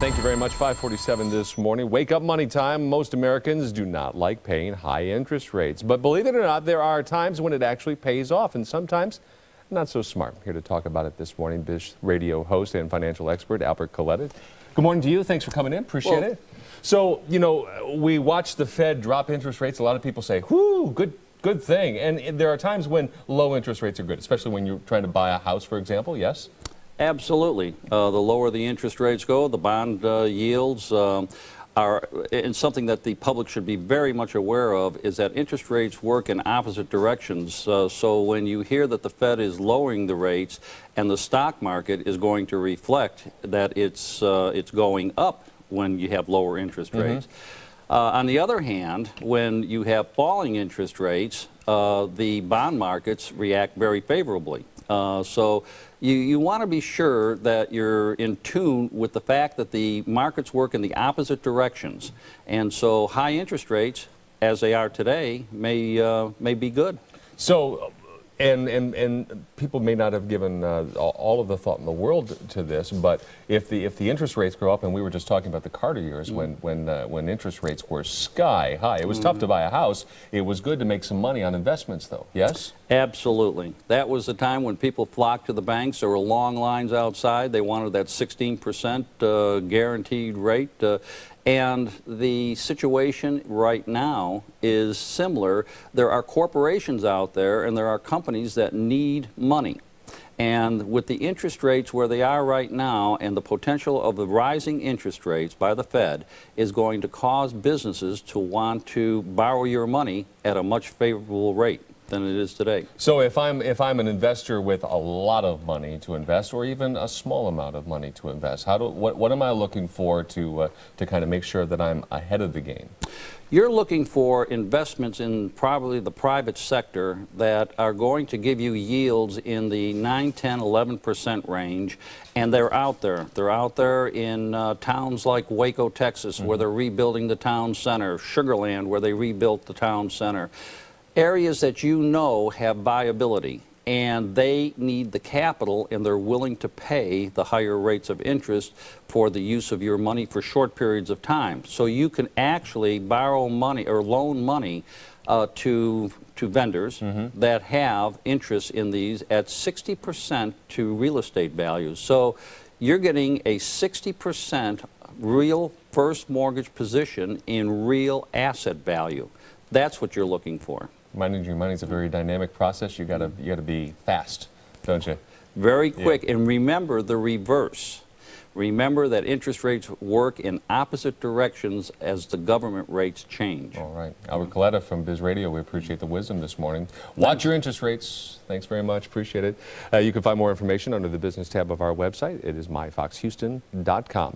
Thank you very much. 5:47 this morning. Wake up money time. Most Americans do not like paying high interest rates. But believe it or not, there are times when it actually pays off, and sometimes not so smart. Here to talk about it this morning, Biz Radio host and financial expert Albert Kaleta. Good morning to you. Thanks for coming in. Appreciate it. So, you know, we watch the Fed drop interest rates. A lot of people say, whoo, good thing. And there are times when low interest rates are good, especially when you're trying to buy a house, for example. Yes? Absolutely. The lower the interest rates go, the bond yields are, and something that the public should be very much aware of is that interest rates work in opposite directions. So when you hear that the Fed is lowering the rates and the stock market is going to reflect that it's going up when you have lower interest rates. On the other hand, when you have falling interest rates, the bond markets react very favorably. So you want to be sure that you're in tune with the fact that the markets work in the opposite directions. And so high interest rates, as they are today, may be good. So, and people may not have given all of the thought in the world to this, but if the interest rates go up, and we were just talking about the Carter years when interest rates were sky high, it was tough to buy a house. It was good to make some money on investments, though. Yes? Absolutely. That was the time when people flocked to the banks. There were long lines outside. They wanted that 16% guaranteed rate. And the situation right now is similar. There are corporations out there and there are companies that need money. And with the interest rates where they are right now and the potential of the rising interest rates by the Fed is going to cause businesses to want to borrow your money at a much favorable rate than it is today. So if I'm an investor with a lot of money to invest, or even a small amount of money to invest, what am I looking for to kind of make sure that I'm ahead of the game? You're looking for investments in probably the private sector that are going to give you yields in the 9, 10, 11% range, and they're out there. They're out there in towns like Waco, Texas, where they're rebuilding the town center, Sugar Land, where they rebuilt the town center. Areas that you know have viability, and they need the capital, and they're willing to pay the higher rates of interest for the use of your money for short periods of time. So you can actually borrow money or loan money to vendors that have interest in these at 60% to real estate values. So you're getting a 60% real first mortgage position in real asset value. That's what you're looking for. Managing your money is a very dynamic process. You gotta be fast, don't you? Very quick. Yeah. And remember the reverse. Remember that interest rates work in opposite directions as the government rates change. All right. Albert Kaleta from Biz Radio, we appreciate the wisdom this morning. Watch your interest rates. Thanks very much. Appreciate it. You can find more information under the business tab of our website. It is myfoxhouston.com.